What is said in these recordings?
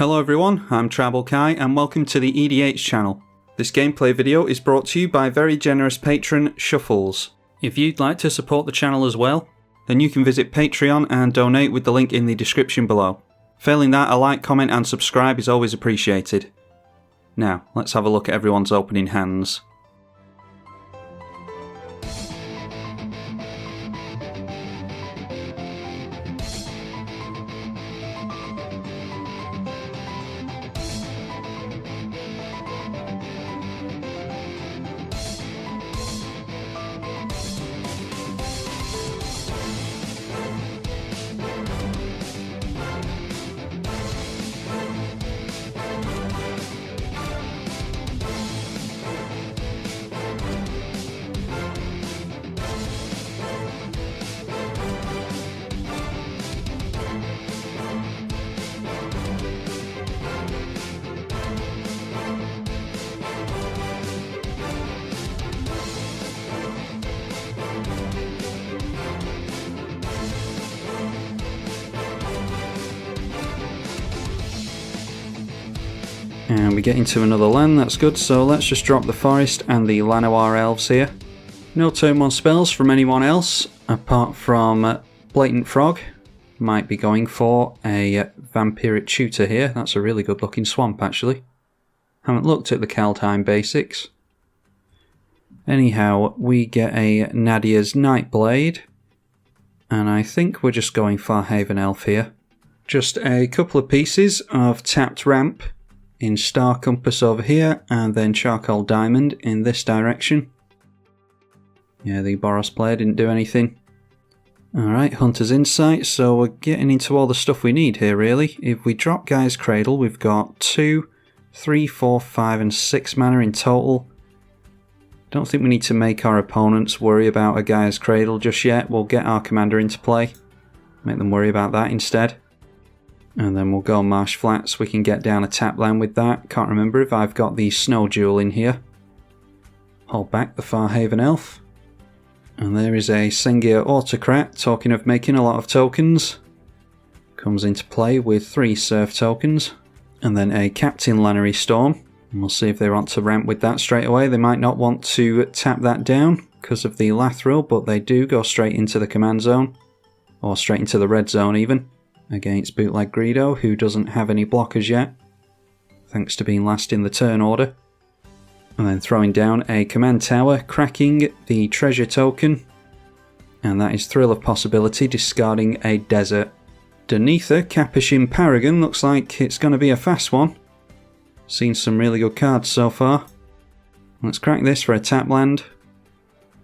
Hello everyone, I'm tribalkai and welcome to the EDH channel. This gameplay video is brought to you by very generous patron Shuffles. If you'd like to support the channel as well, then you can visit Patreon and donate with the link in the description below. Failing that, a like, comment and subscribe is always appreciated. Now, let's have a look at everyone's opening hands. And we get into another land, that's good, so let's just drop the forest and the Llanowar elves here. No turn 1 spells from anyone else, apart from Blatant Frog. Might be going for a Vampiric Tutor here, that's a really good looking swamp actually. Haven't looked at the Kaldheim basics. Anyhow, we get a Nadia's Nightblade, and I think we're just going for Haven Elf here. Just a couple of pieces of tapped ramp in Star Compass over here, and then Charcoal Diamond in this direction. Yeah, the Boros player didn't do anything. Alright, Hunter's Insight, so we're getting into all the stuff we need here really. If we drop Guy's Cradle, we've got 2, 3, 4, 5 and 6 mana in total. Don't think we need to make our opponents worry about a Guy's Cradle just yet. We'll get our commander into play, make them worry about that instead. And then we'll go Marsh Flats, we can get down a tap land with that. Can't remember if I've got the Snow Jewel in here. Hold back the Farhaven Elf. And there is a Sengir Autocrat, talking of making a lot of tokens. Comes into play with 3 Surf tokens. And then a Captain Lannery Storm. And we'll see if they want to ramp with that straight away. They might not want to tap that down because of the Lathril, but they do go straight into the command zone. Or straight into the red zone even. Against Bootleg Greedo, who doesn't have any blockers yet, thanks to being last in the turn order. And then throwing down a command tower, cracking the treasure token, and that is Thrill of Possibility, discarding a desert. Denetha, Capuchin Paragon, looks like it's going to be a fast one. Seen some really good cards so far. Let's crack this for a tap land.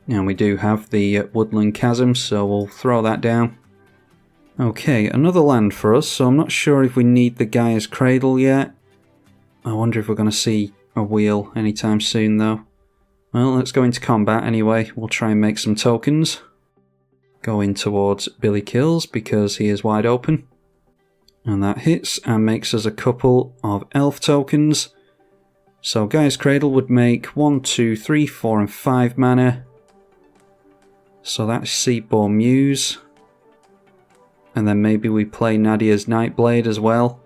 And we do have the Woodland Chasm, so we'll throw that down. Okay, another land for us, so I'm not sure if we need the Gaia's Cradle yet. I wonder if we're going to see a wheel anytime soon though. Well, let's go into combat anyway. We'll try and make some tokens. Go in towards Billy Kills because he is wide open. And that hits and makes us a couple of elf tokens. So Gaia's Cradle would make 1, 2, 3, 4 and 5 mana. So that's Seedborn Muse. And then maybe we play Nadia's Nightblade as well.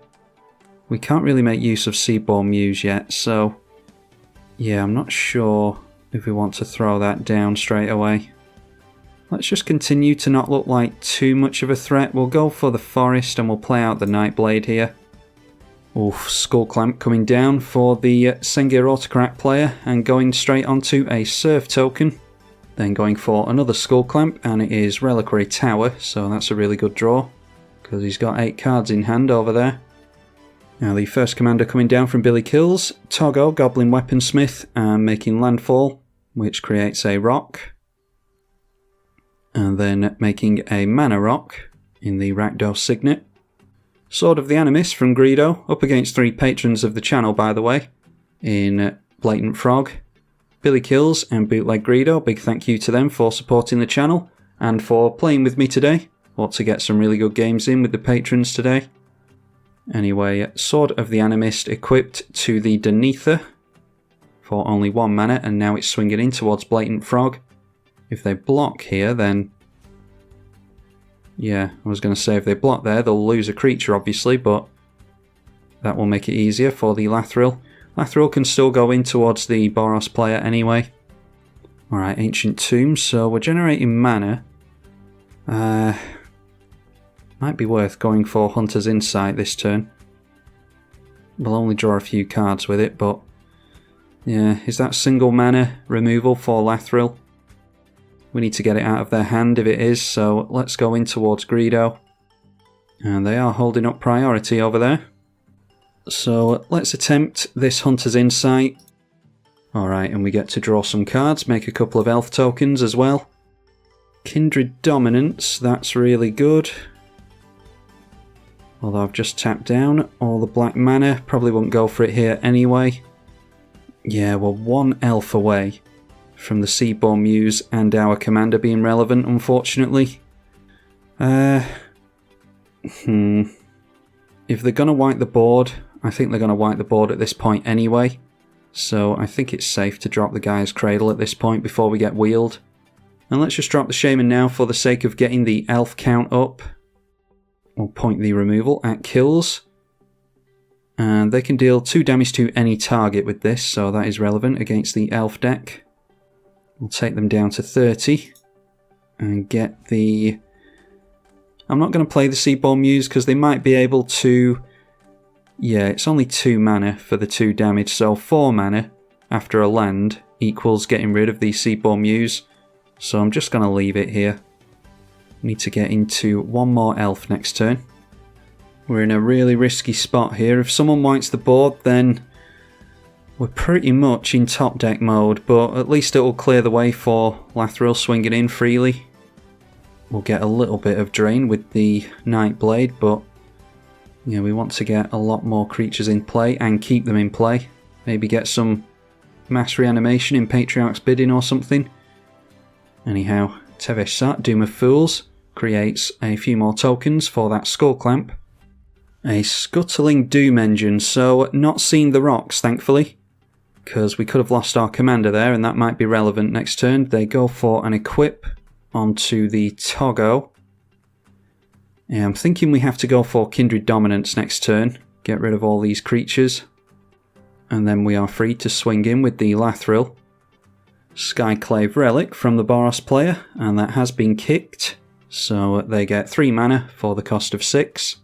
We can't really make use of Seedborn Muse yet, so yeah, I'm not sure if we want to throw that down straight away. Let's just continue to not look like too much of a threat. We'll go for the forest and we'll play out the Nightblade here. Oof, Skull Clamp coming down for the Sengir Autocrat player and going straight onto a Surf token. Then going for another Skull Clamp, and it is Reliquary Tower, so that's a really good draw, because he's got 8 cards in hand over there. Now the first commander coming down from Billy Kills, Togo, Goblin Weaponsmith, and making landfall, which creates a rock. And then making a mana rock in the Rakdos Signet. Sword of the Animist from Greedo, up against 3 patrons of the channel by the way, in Blatant Frog, Billy Kills and Bootleg Greedo. Big thank you to them for supporting the channel and for playing with me today. Want to get some really good games in with the patrons today. Anyway, Sword of the Animist equipped to the Denetha for only 1 mana, and now it's swinging in towards Blatant Frog. If they block here, then yeah, I was going to say if they block there, they'll lose a creature, obviously, but that will make it easier for the Lathril. Lathril can still go in towards the Boros player anyway. Alright, Ancient Tomb, so we're generating mana. Might be worth going for Hunter's Insight this turn. We'll only draw a few cards with it, but yeah, is that single mana removal for Lathril? We need to get it out of their hand if it is, so let's go in towards Greedo. And they are holding up priority over there. So let's attempt this Hunter's Insight. Alright, and we get to draw some cards, make a couple of elf tokens as well. Kindred Dominance, that's really good. Although I've just tapped down all the black mana, probably won't go for it here anyway. Yeah, we're one elf away from the Seaborn Muse and our commander being relevant, unfortunately. If they're going to wipe the board, I think they're going to wipe the board at this point anyway. So I think it's safe to drop the Gaia's Cradle at this point before we get wheeled. And let's just drop the Shaman now for the sake of getting the elf count up. We'll point the removal at kills. And they can deal 2 damage to any target with this, so that is relevant against the elf deck. We'll take them down to 30. And get the... I'm not going to play the Seaborn Muse because they might be able to... Yeah, it's only 2 mana for the 2 damage, so 4 mana after a land equals getting rid of the Seaborn Muse. So I'm just going to leave it here. Need to get into one more elf next turn. We're in a really risky spot here. If someone wipes the board, then we're pretty much in top deck mode, but at least it will clear the way for Lathril swinging in freely. We'll get a little bit of drain with the Nightblade, but yeah, we want to get a lot more creatures in play and keep them in play. Maybe get some mass reanimation in Patriarch's Bidding or something. Anyhow, Tevesh Sat, Doom of Fools, creates a few more tokens for that Skull Clamp. A Scuttling Doom Engine, so not seeing the rocks, thankfully, because we could have lost our commander there and that might be relevant next turn. They go for an equip onto the Togo. Yeah, I'm thinking we have to go for Kindred Dominance next turn, get rid of all these creatures, and then we are free to swing in with the Lathril. Skyclave Relic from the Boros player, and that has been kicked, so they get 3 mana for the cost of 6.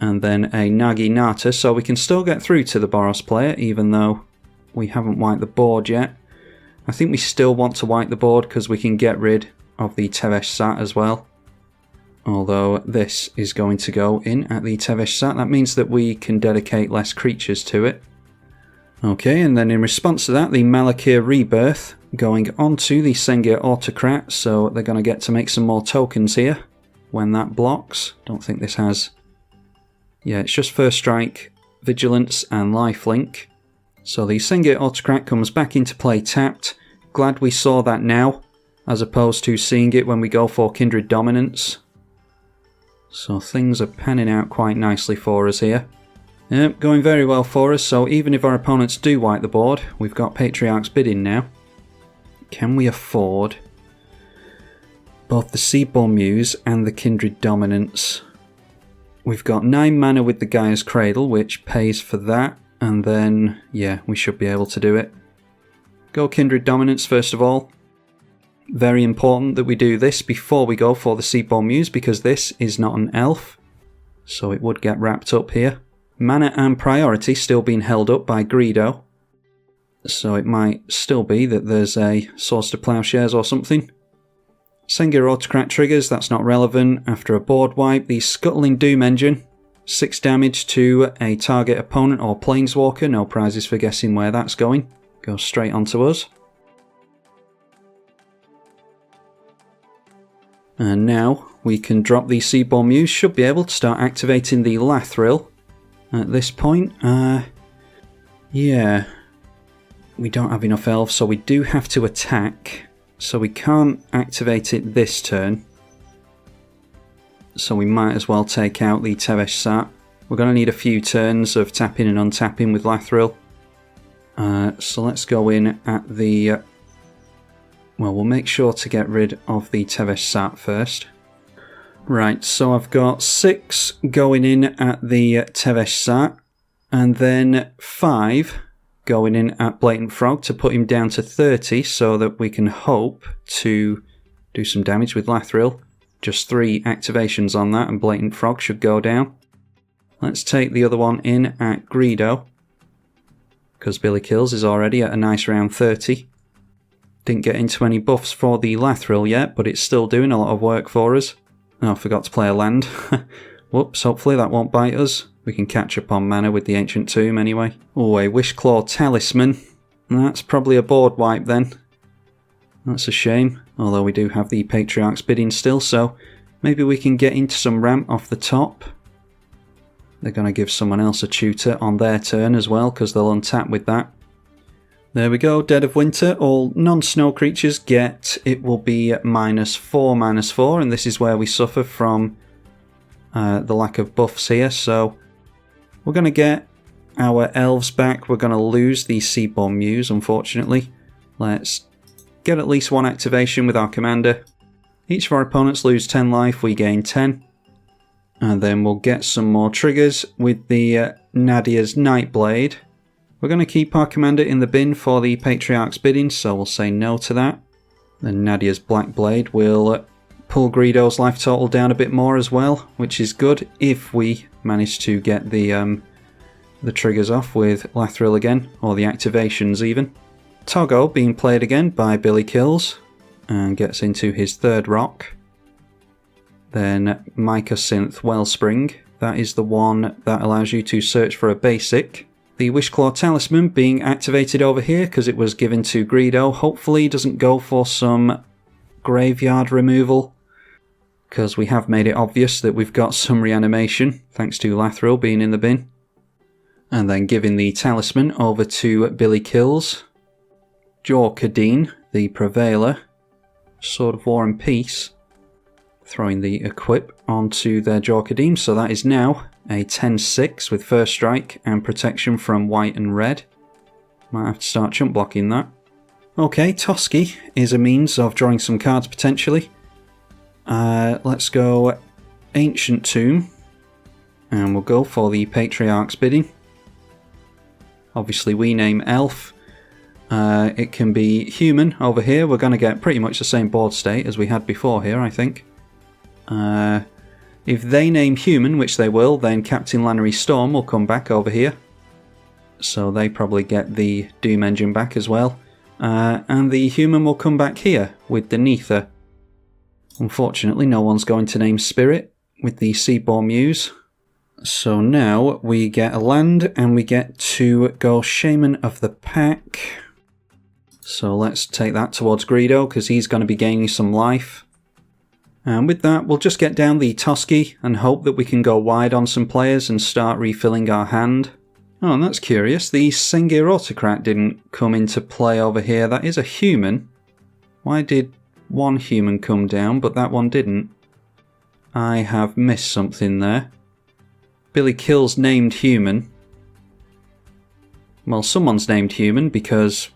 And then a Nagi Nata, so we can still get through to the Boros player, even though we haven't wiped the board yet. I think we still want to wipe the board because we can get rid of the Tevesh Sat as well. Although this is going to go in at the Tevesh Sat, that means that we can dedicate less creatures to it. Okay, and then in response to that, the Malakir Rebirth going onto the Sengir Autocrat, so they're going to get to make some more tokens here when that blocks. Don't think this has... Yeah, it's just First Strike, Vigilance and Lifelink. So the Sengir Autocrat comes back into play tapped. Glad we saw that now, as opposed to seeing it when we go for Kindred Dominance. So things are panning out quite nicely for us here. Yep, going very well for us, so even if our opponents do wipe the board, we've got Patriarch's Bidding now. Can we afford both the Seaborn Muse and the Kindred Dominance? We've got 9 mana with the Gaia's Cradle, which pays for that, and then, yeah, we should be able to do it. Go Kindred Dominance first of all. Very important that we do this before we go for the Seaborn Muse, because this is not an elf, so it would get wrapped up here. Mana and priority still being held up by Greedo, so it might still be that there's a Swords to Plowshares or something. Sengir Autocrat triggers, that's not relevant. After a board wipe, the Scuttling Doom Engine, 6 damage to a target opponent or Planeswalker, no prizes for guessing where that's going. Goes straight onto us. And now we can drop the Seaborn Muse, should be able to start activating the Lathril. At this point, yeah, we don't have enough elves, so we do have to attack. So we can't activate it this turn. So we might as well take out the Tevesh Sat. We're going to need a few turns of tapping and untapping with Lathril. So let's go in at the... well, we'll make sure to get rid of the Tevesh Sat first. Right, so I've got 6 going in at the Tevesh Sat, and then 5 going in at Blatant Frog to put him down to 30 so that we can hope to do some damage with Lathril. Just 3 activations on that and Blatant Frog should go down. Let's take the other one in at Greedo, because Billy Kills is already at a nice round 30. Didn't get into any buffs for the Lathril yet, but it's still doing a lot of work for us. Oh, I forgot to play a land. Whoops, hopefully that won't bite us. We can catch up on mana with the Ancient Tomb anyway. Oh, a Wishclaw Talisman. That's probably a board wipe then. That's a shame, although we do have the Patriarch's Bidding still, so maybe we can get into some ramp off the top. They're going to give someone else a tutor on their turn as well, because they'll untap with that. There we go, Dead of Winter. All non-snow creatures get, it will be -4/-4, and this is where we suffer from the lack of buffs here. So we're going to get our elves back. We're going to lose the Seaborn Muse, unfortunately. Let's get at least 1 activation with our commander. Each of our opponents lose 10 life, we gain 10. And then we'll get some more triggers with the Nadia's Nightblade. We're going to keep our commander in the bin for the Patriarch's Bidding, so we'll say no to that. Then Nadia's Black Blade will pull Greedo's life total down a bit more as well, which is good if we manage to get the triggers off with Lathril again, or the activations even. Togo being played again by Billy Kills, and gets into his 3rd rock. Then Mycosynth Wellspring, that is the one that allows you to search for a basic. The Wishclaw Talisman being activated over here because it was given to Greedo. Hopefully he doesn't go for some graveyard removal, because we have made it obvious that we've got some reanimation, thanks to Lathril being in the bin. And then giving the talisman over to Billy Kills. Jor-Kadeen, the Prevailer, Sword of War and Peace, throwing the equip onto their Jor-Kadeen, so that is now a 10/6 with first strike and protection from white and red. Might have to start chump blocking that. Okay, Toski is a means of drawing some cards potentially. Let's go Ancient Tomb, and we'll go for the Patriarch's Bidding. Obviously we name Elf. It can be Human over here. We're going to get pretty much the same board state as we had before here, I think. If they name Human, which they will, then Captain Lannery Storm will come back over here. So they probably get the Doom Engine back as well. And the Human will come back here with the Neither. Unfortunately, no one's going to name Spirit with the Seaborn Muse. So now we get a land and we get to go Shaman of the Pack. So let's take that towards Greedo because he's going to be gaining some life. And with that, we'll just get down the Toski and hope that we can go wide on some players and start refilling our hand. Oh, and that's curious. The Sengir Autocrat didn't come into play over here. That is a human. Why did one human come down, but that one didn't? I have missed something there. Billy Kills named Human. Well, someone's named Human because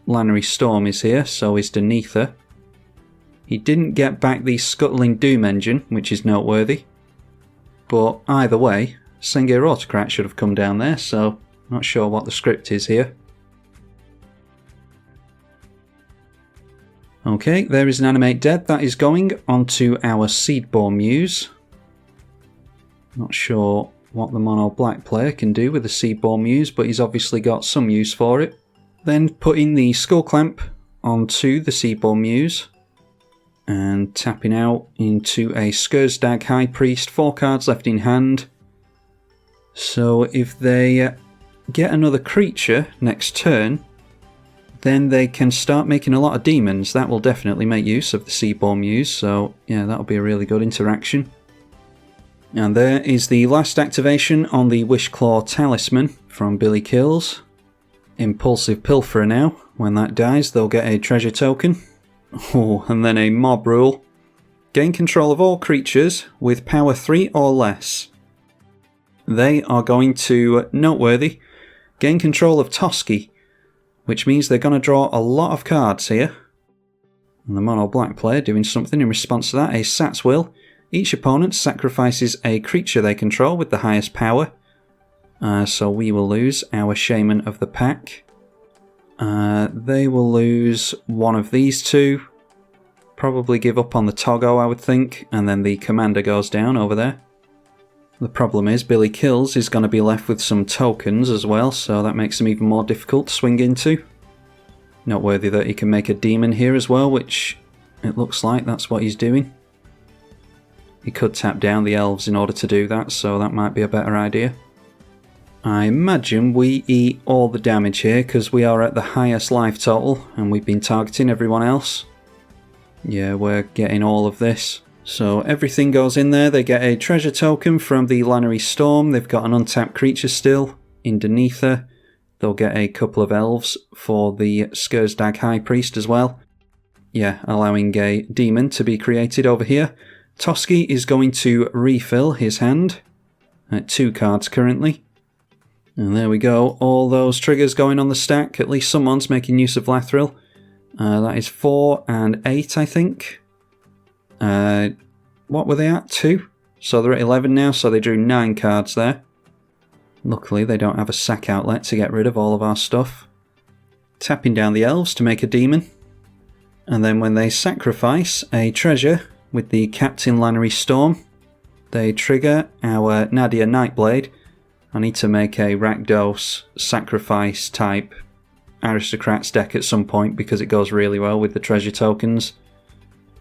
Lannery Storm is here, so is Denetha. He didn't get back the Scuttling Doom Engine, which is noteworthy. But either way, Sengir Autocrat should have come down there, so not sure what the script is here. Okay, there is an Animate Dead. That is going onto our Seedborn Muse. Not sure what the mono black player can do with the Seedborn Muse, but he's obviously got some use for it. Then putting the Skull Clamp onto the Seedborn Muse and tapping out into a Skursdag High Priest, 4 cards left in hand. So if they get another creature next turn, then they can start making a lot of demons. That will definitely make use of the Seaborn Muse, so yeah, that'll be a really good interaction. And there is the last activation on the Wishclaw Talisman from Billy Kills. Impulsive Pilferer now. When that dies, they'll get a treasure token. Oh, and then a mob rule. Gain control of all creatures with power 3 or less. They are going to, noteworthy, gain control of Toski, which means they're going to draw a lot of cards here. And the mono black player doing something in response to that, a Sat's Will. Each opponent sacrifices a creature they control with the highest power. So we will lose our Shaman of the Pack. They will lose one of these two. Probably give up on the Togo, I would think, and then the Commander goes down over there. The problem is Billy Kills is going to be left with some tokens as well, so that makes him even more difficult to swing into. Noteworthy that he can make a demon here as well, which it looks like that's what he's doing. He could tap down the elves in order to do that, so that might be a better idea. I imagine we eat all the damage here because we are at the highest life total and we've been targeting everyone else. Yeah, we're getting all of this. So everything goes in there. They get a treasure token from the Lannery Storm. They've got an untapped creature still underneath her. They'll get a couple of elves for the Skursdag High Priest as well. Yeah, allowing a demon to be created over here. Toski is going to refill his hand at 2 cards currently. And there we go, all those triggers going on the stack. At least someone's making use of Lathril. That is 4 and 8, I think. What were they at? 2? So they're at 11 now, so they drew 9 cards there. Luckily, they don't have a sack outlet to get rid of all of our stuff. Tapping down the elves to make a demon. And then when they sacrifice a treasure with the Captain Lannery Storm, they trigger our Nadia Nightblade. I need to make a Rakdos sacrifice type Aristocrats deck at some point because it goes really well with the treasure tokens.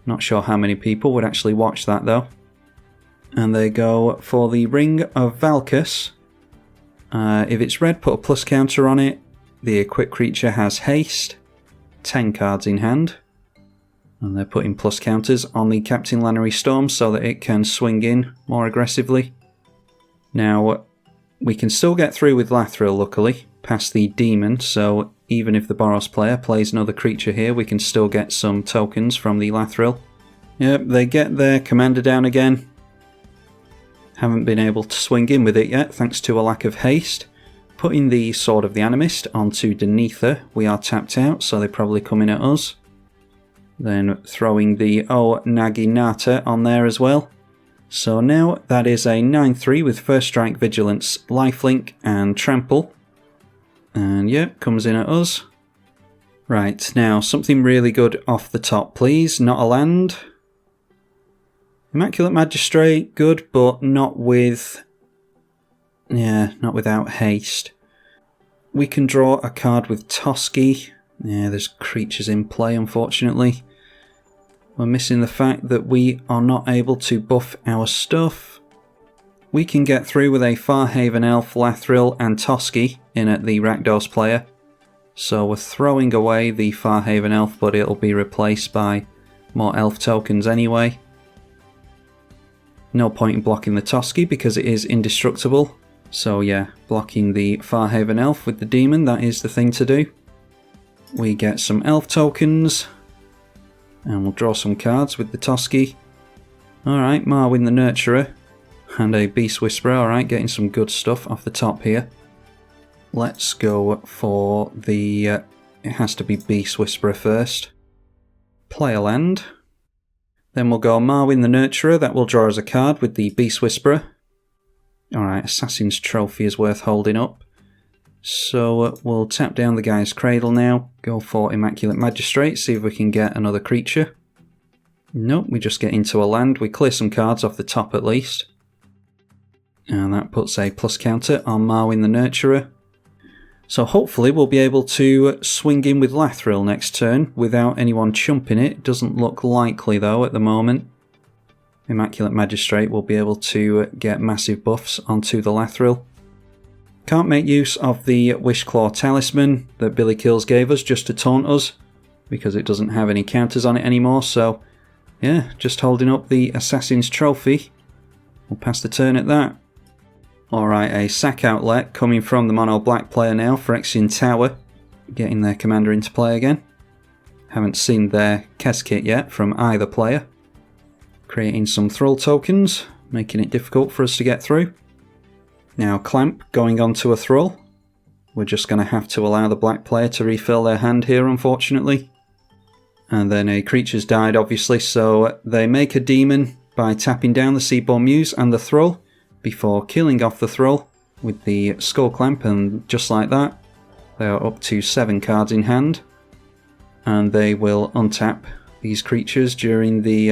Not sure how many people would actually watch that though. And they go for the Ring of Valkus. If it's red, put a plus counter on it. The equipped creature has haste, 10 cards in hand. And they're putting plus counters on the Captain Lannery Storm so that it can swing in more aggressively. Now, we can still get through with Lathril, luckily, past the demon, so even if the Boros player plays another creature here, we can still get some tokens from the Lathril. Yep, they get their commander down again. Haven't been able to swing in with it yet, thanks to a lack of haste. Putting the Sword of the Animist onto Denether, we are tapped out, so they're probably coming at us. Then throwing the O Naginata on there as well. So now that is a 9-3 with First Strike, Vigilance, Lifelink and Trample. And yep, comes in at us. Right, now something really good off the top, please. Not a land. Immaculate Magistrate, good, but not with... yeah, not without haste. We can draw a card with Toski. Yeah, there's creatures in play, unfortunately. We're missing the fact that we are not able to buff our stuff. We can get through with a Farhaven Elf, Lathril and Toski in at the Rakdos player. So we're throwing away the Farhaven Elf, but it'll be replaced by more elf tokens anyway. No point in blocking the Toski because it is indestructible. So yeah, blocking the Farhaven Elf with the demon, that is the thing to do. We get some elf tokens. And we'll draw some cards with the Toski. Alright, Marwyn the Nurturer. And a Beast Whisperer. Alright, getting some good stuff off the top here. Let's go for the... it has to be Beast Whisperer first. Play a land. Then we'll go Marwyn the Nurturer. That will draw us a card with the Beast Whisperer. Alright, Assassin's Trophy is worth holding up. So we'll tap down the guy's cradle now, go for Immaculate Magistrate, see if we can get another creature. Nope, we just get into a land, we clear some cards off the top at least. And that puts a plus counter on Marwyn the Nurturer. So hopefully we'll be able to swing in with Lathril next turn without anyone chumping it. Doesn't look likely though at the moment. Immaculate Magistrate will be able to get massive buffs onto the Lathril. Can't make use of the Wishclaw Talisman that Billy Kills gave us just to taunt us, because it doesn't have any counters on it anymore, so yeah, just holding up the Assassin's Trophy. We'll pass the turn at that. Alright, a sack outlet coming from the mono black player now, Phyrexian Tower, getting their commander into play again. Haven't seen their Keskit yet from either player. Creating some Thrall tokens, making it difficult for us to get through. Now Clamp going on to a Thrall. We're just going to have to allow the black player to refill their hand here, unfortunately. And then a creature's died, obviously, so they make a demon. by tapping down the Seaborn Muse and the Lathril before killing off the Lathril with the Skull Clamp, and just like that, they are up to 7 cards in hand, and they will untap these creatures during the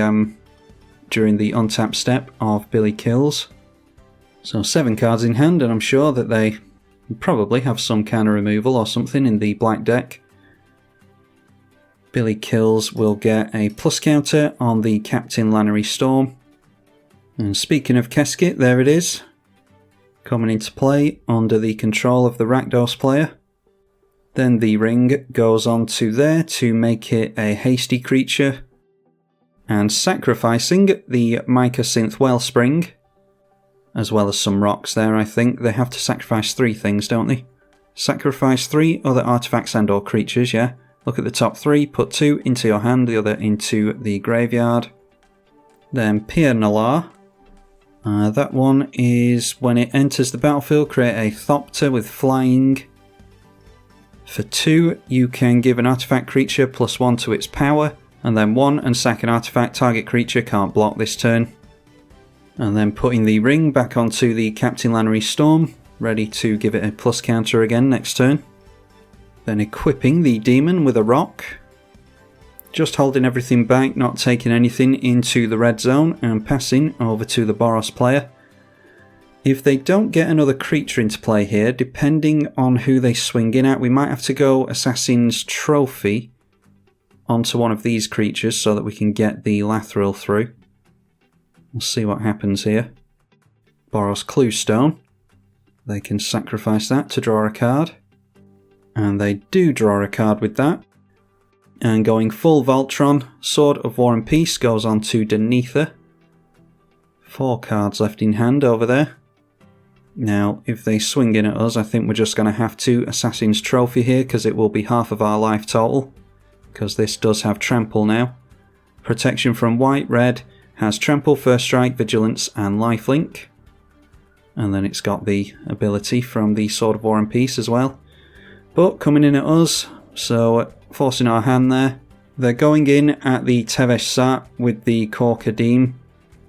untap step of Billy Kills. So 7 cards in hand, and I'm sure that they probably have some kind of removal or something in the black deck. Billy Kills will get a plus counter on the Captain Lannery Storm. And speaking of Keskit, there it is, coming into play under the control of the Rakdos player. Then the ring goes on to there to make it a hasty creature, and sacrificing the Mycosynth Wellspring, as well as some rocks there. I think they have to sacrifice 3 things, don't they? Sacrifice 3 other artifacts and or creatures, yeah. Look at the top 3, put 2 into your hand, the other into the graveyard. Then Pierre Nalar. That one is when it enters the battlefield, create a Thopter with flying. For 2, you can give an artifact creature +1 to its power, and then 1 and sack an artifact. Target creature can't block this turn. And then putting the ring back onto the Captain Lannery Storm, ready to give it a plus counter again next turn. Then equipping the demon with a rock. Just holding everything back, not taking anything into the red zone, and passing over to the Boros player. If they don't get another creature into play here, depending on who they swing in at, we might have to go Assassin's Trophy onto one of these creatures so that we can get the Lathril through. We'll see what happens here. Boros Cluestone. They can sacrifice that to draw a card. And they do draw a card with that. And going full Voltron, Sword of War and Peace goes on to Denetha. 4 cards left in hand over there. Now, if they swing in at us, I think we're just going to have to Assassin's Trophy here, because it will be half of our life total. Because this does have Trample now. Protection from white, red, has Trample, First Strike, Vigilance and Lifelink. And then it's got the ability from the Sword of War and Peace as well. But coming in at us, so forcing our hand there. They're going in at the Tevesh Sat with the Kor Kadim.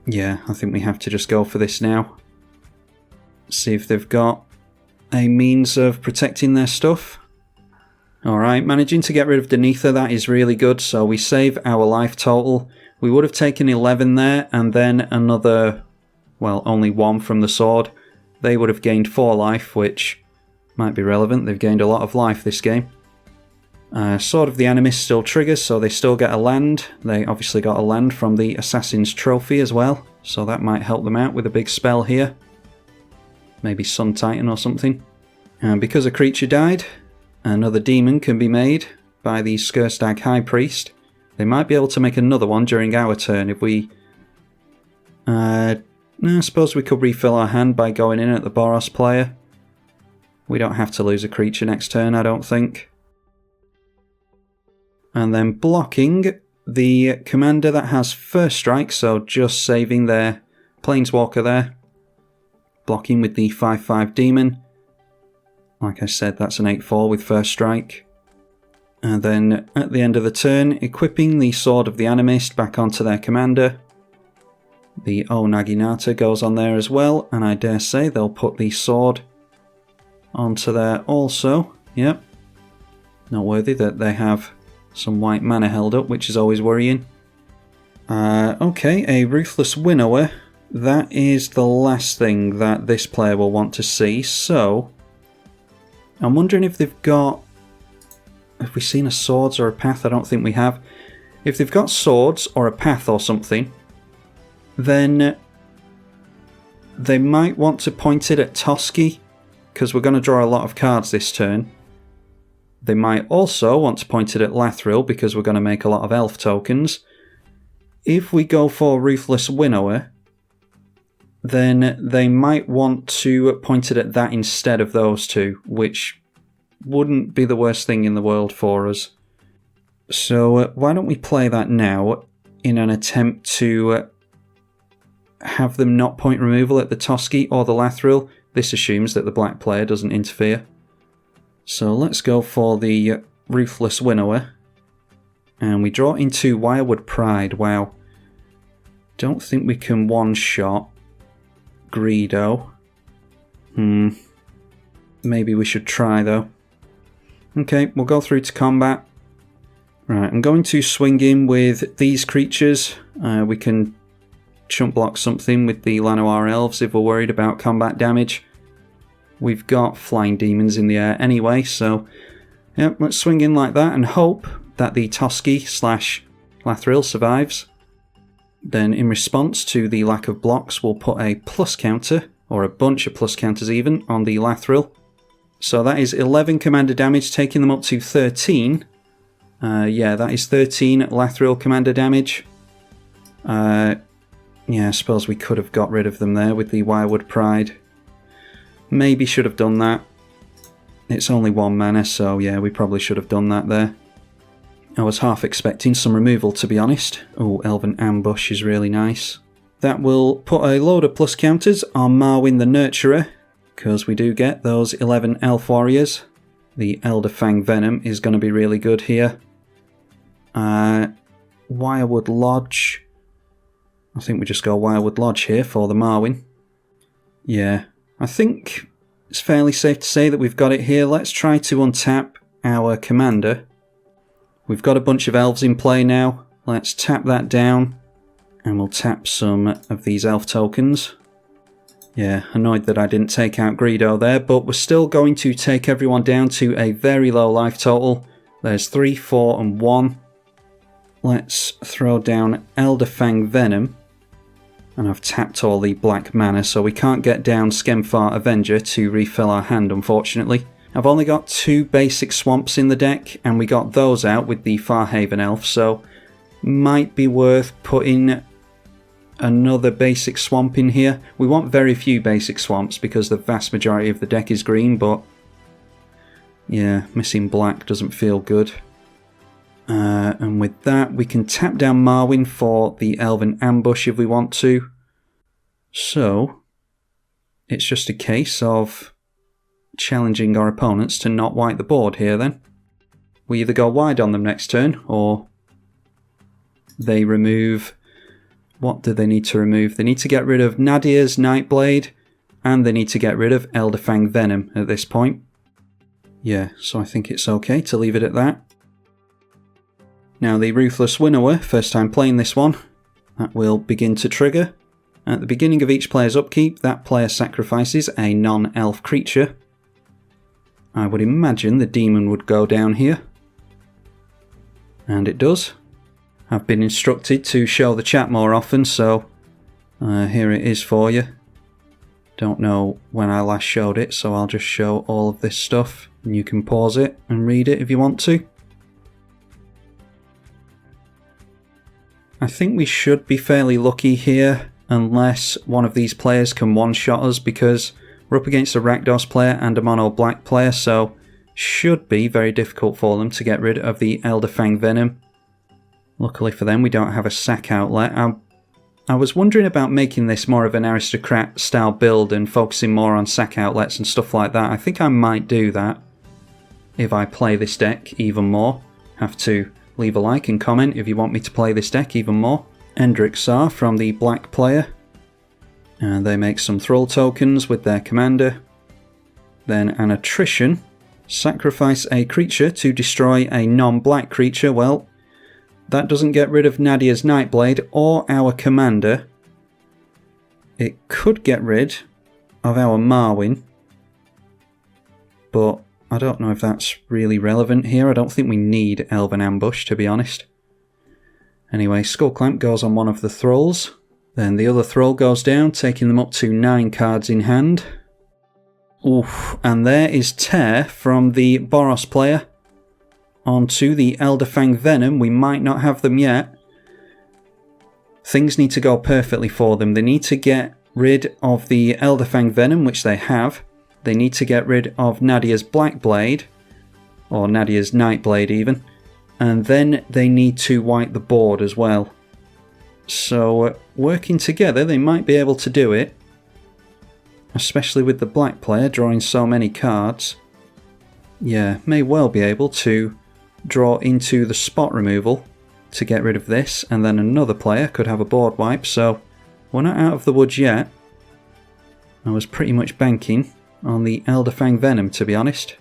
Yeah, I think we have to just go for this now. See if they've got a means of protecting their stuff. Alright, managing to get rid of Denetha, that is really good, so we save our life total. We would have taken 11 there, and then another, well, only 1 from the sword. They would have gained 4 life, which might be relevant. They've gained a lot of life this game. Sword of the Animist still triggers, so they still get a land. They obviously got a land from the Assassin's Trophy as well, so that might help them out with a big spell here. Maybe Sun Titan or something. And because a creature died, another demon can be made by the Skurstag High Priest. They might be able to make another one during our turn if we... I suppose we could refill our hand by going in at the Boros player. We don't have to lose a creature next turn, I don't think. And then blocking the commander that has First Strike, so just saving their Planeswalker there. Blocking with the 5/5 demon. Like I said, that's an 8/4 with First Strike. And then at the end of the turn, equipping the Sword of the Animist back onto their commander. The O Naginata goes on there as well, and I dare say they'll put the sword onto there also. Yep. Noteworthy that they have some white mana held up, which is always worrying. Okay, a Ruthless Winnower. That is the last thing that this player will want to see, so I'm wondering if they've got... Have we seen a Swords or a Path? I don't think we have. If they've got Swords or a Path or something, then they might want to point it at Toski, because we're going to draw a lot of cards this turn. They might also want to point it at Lathril, because we're going to make a lot of elf tokens. If we go for Ruthless Winnower, then they might want to point it at that instead of those two, which wouldn't be the worst thing in the world for us. So why don't we play that now in an attempt to have them not point removal at the Toski or the Lathril. This assumes that the black player doesn't interfere. So let's go for the Ruthless Winnower. And we draw into Wirewood Pride. Wow. Don't think we can one-shot Greedo. Maybe we should try, though. Okay, we'll go through to combat. Right, I'm going to swing in with these creatures. We can chump block something with the Llanowar Elves if we're worried about combat damage. We've got flying demons in the air anyway, so yeah, let's swing in like that and hope that the Toski/Lathril survives. Then in response to the lack of blocks, we'll put a plus counter, or a bunch of plus counters even, on the Lathril. So that is 11 commander damage, taking them up to 13. Yeah, that is 13 Lathril commander damage. Yeah, I suppose we could have got rid of them there with the Wirewood Pride. Maybe should have done that. It's only 1 mana, so yeah, we probably should have done that there. I was half expecting some removal, to be honest. Oh, Elven Ambush is really nice. That will put a load of plus counters on Marwyn the Nurturer, because we do get those 11 Elf Warriors. The Elder Fang Venom is going to be really good here. Wirewood Lodge. I think we just go Wirewood Lodge here for the Marwyn. Yeah, I think it's fairly safe to say that we've got it here. Let's try to untap our commander. We've got a bunch of elves in play now. Let's tap that down. And we'll tap some of these elf tokens. Yeah, annoyed that I didn't take out Greedo there, but we're still going to take everyone down to a very low life total. There's 3, 4 and 1. Let's throw down Elder Fang Venom. And I've tapped all the black mana, so we can't get down Skemfar Avenger to refill our hand, unfortunately. I've only got 2 basic swamps in the deck, and we got those out with the Farhaven Elf, so might be worth putting another basic swamp in here. We want very few basic swamps because the vast majority of the deck is green, but yeah, missing black doesn't feel good. And with that, we can tap down Marwyn for the Elven Ambush if we want to. So, it's just a case of challenging our opponents to not wipe the board here then. We either go wide on them next turn, or they remove... What do they need to remove? They need to get rid of Nadia's Nightblade, and they need to get rid of Elder Fang Venom at this point. Yeah, so I think it's okay to leave it at that. Now the Ruthless Winnower, first time playing this one, that will begin to trigger. At the beginning of each player's upkeep, that player sacrifices a non-elf creature. I would imagine the demon would go down here. And it does. I've been instructed to show the chat more often, so here it is for you. Don't know when I last showed it, so I'll just show all of this stuff, and you can pause it and read it if you want to. I think we should be fairly lucky here, unless one of these players can one-shot us, because we're up against a Rakdos player and a mono black player, so should be very difficult for them to get rid of the Elder Fang Venom. Luckily for them, we don't have a sack outlet. I was wondering about making this more of an aristocrat style build and focusing more on sack outlets and stuff like that. I think I might do that if I play this deck even more. Have to leave a like and comment if you want me to play this deck even more. Endrixar from the black player. And they make some Thrall tokens with their commander. Then an attrition. Sacrifice a creature to destroy a non-black creature. Well, that doesn't get rid of Nadia's Nightblade or our commander. It could get rid of our Marwyn, but I don't know if that's really relevant here. I don't think we need Elven Ambush, to be honest. Anyway, Skullclamp goes on one of the Thralls. Then the other Thrall goes down, taking them up to 9 cards in hand. Oof, and there is Tear from the Boros player. Onto the Elder Fang Venom. We might not have them yet. Things need to go perfectly for them. They need to get rid of the Elder Fang Venom, which they have. They need to get rid of Nadia's Black Blade, or Nadia's Nightblade even. And then they need to wipe the board as well. So, working together, they might be able to do it. Especially with the black player drawing so many cards. Yeah, may well be able to draw into the spot removal to get rid of this, and then another player could have a board wipe, so we're not out of the woods yet. I was pretty much banking on the Elderfang Venom, to be honest.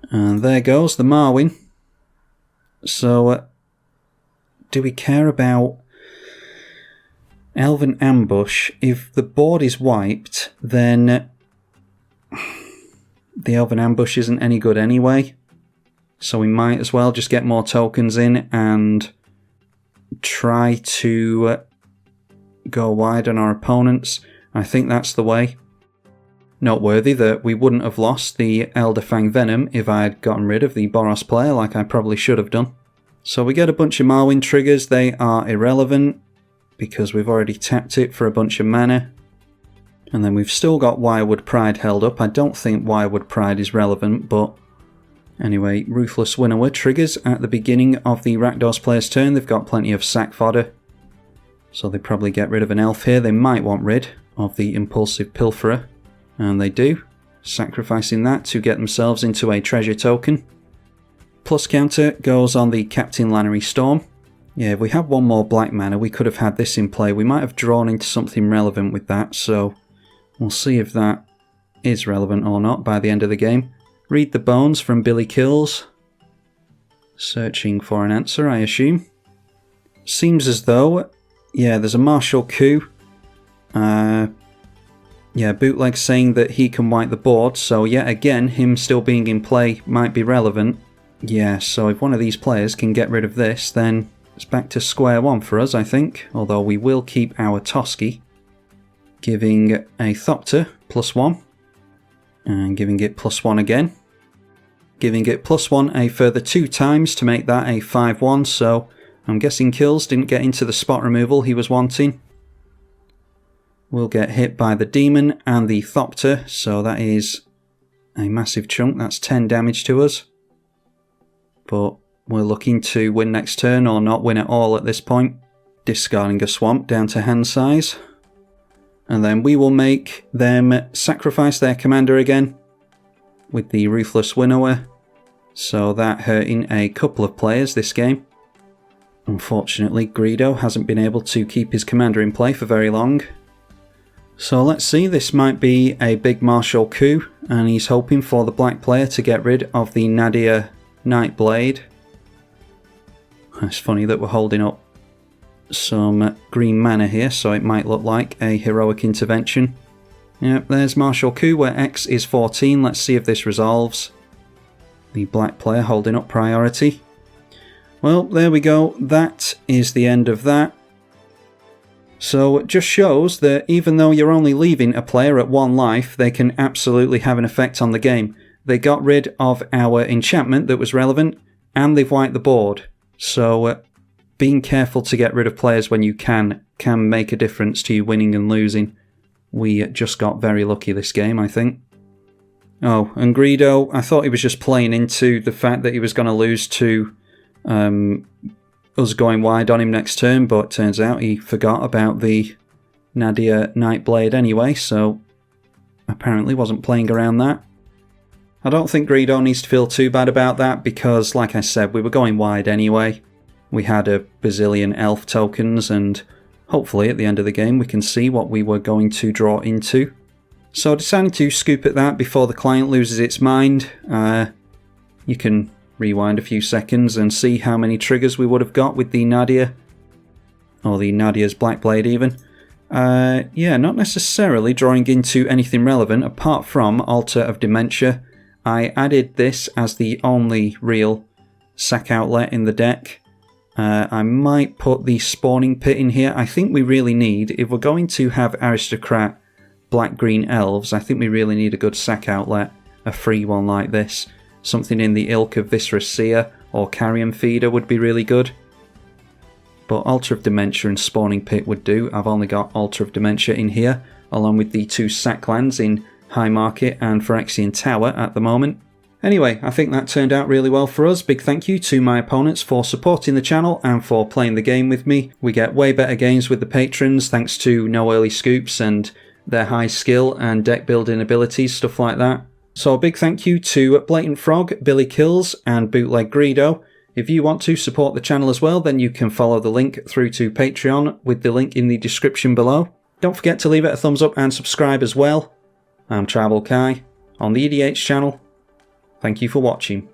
And there goes the Marwyn. So, do we care about Elven Ambush? If the board is wiped, then the Elven Ambush isn't any good anyway. So we might as well just get more tokens in and try to go wide on our opponents. I think that's the way. Noteworthy that we wouldn't have lost the Elderfang Venom if I had gotten rid of the Boros player like I probably should have done. So we get a bunch of Marwyn triggers. They are irrelevant because we've already tapped it for a bunch of mana. And then we've still got Wirewood Pride held up. I don't think Wirewood Pride is relevant, but anyway, Ruthless Winnower triggers at the beginning of the Rakdos player's turn. They've got plenty of sack fodder, so they probably get rid of an elf here. They might want rid of the Impulsive Pilferer, and they do, sacrificing that to get themselves into a treasure token. Plus counter goes on the Captain Lannery Storm. Yeah, if we had one more black mana, we could have had this in play. We might have drawn into something relevant with that, so we'll see if that is relevant or not by the end of the game. Read the Bones from Billy Kills. Searching for an answer, I assume. Seems as though, yeah, there's a martial coup. Yeah, Bootleg saying that he can wipe the board, so yet again, him still being in play might be relevant. Yeah, so if one of these players can get rid of this, then it's back to square one for us, I think. Although we will keep our Toski, giving a Thopter +1, and giving it +1 again. Giving it +1 a further 2 times to make that a 5-1, so I'm guessing Kills didn't get into the spot removal he was wanting. We'll get hit by the Demon and the Thopter, so that is a massive chunk. That's 10 damage to us. But we're looking to win next turn or not win at all at this point. Discarding a Swamp down to hand size. And then we will make them sacrifice their commander again with the Ruthless Winnower. So that hurting a couple of players this game. Unfortunately, Greedo hasn't been able to keep his commander in play for very long. So let's see, this might be a big martial coup, and he's hoping for the black player to get rid of the Nadia Nightblade. It's funny that we're holding up some green mana here, so it might look like a heroic intervention. Yep, there's martial coup where X is 14. Let's see if this resolves. The black player holding up priority. Well, there we go. That is the end of that. So it just shows that even though you're only leaving a player at 1 life, they can absolutely have an effect on the game. They got rid of our enchantment that was relevant, and they've wiped the board. So being careful to get rid of players when you can make a difference to you winning and losing. We just got very lucky this game, I think. Oh, and Greedo, I thought he was just playing into the fact that he was going to lose to us going wide on him next turn, but turns out he forgot about the Nadia Nightblade anyway, so apparently wasn't playing around that. I don't think Greedo needs to feel too bad about that because, like I said, we were going wide anyway. We had a bazillion elf tokens, and hopefully at the end of the game we can see what we were going to draw into. So I decided to scoop at that before the client loses its mind. You can rewind a few seconds and see how many triggers we would have got with the Nadia, or the Nadia's Blackblade even. Yeah, not necessarily drawing into anything relevant apart from Altar of Dementia. I added this as the only real sack outlet in the deck. I might put the Spawning Pit in here. I think we really need, if we're going to have Aristocrat black-green elves, I think we really need a good sack outlet, a free one like this. Something in the ilk of Viscerous Seer or Carrion Feeder would be really good. But Altar of Dementia and Spawning Pit would do. I've only got Altar of Dementia in here, along with the 2 sack lands in High Market and Phyrexian Tower at the moment. Anyway, I think that turned out really well for us. Big thank you to my opponents for supporting the channel and for playing the game with me. We get way better games with the patrons thanks to no early scoops and their high skill and deck building abilities, stuff like that. So a big thank you to Blatant Frog, Billy Kills and Bootleg Greedo. If you want to support the channel as well, then you can follow the link through to Patreon with the link in the description below. Don't forget to leave it a thumbs up and subscribe as well. I'm tribalkai on the EDH channel. Thank you for watching.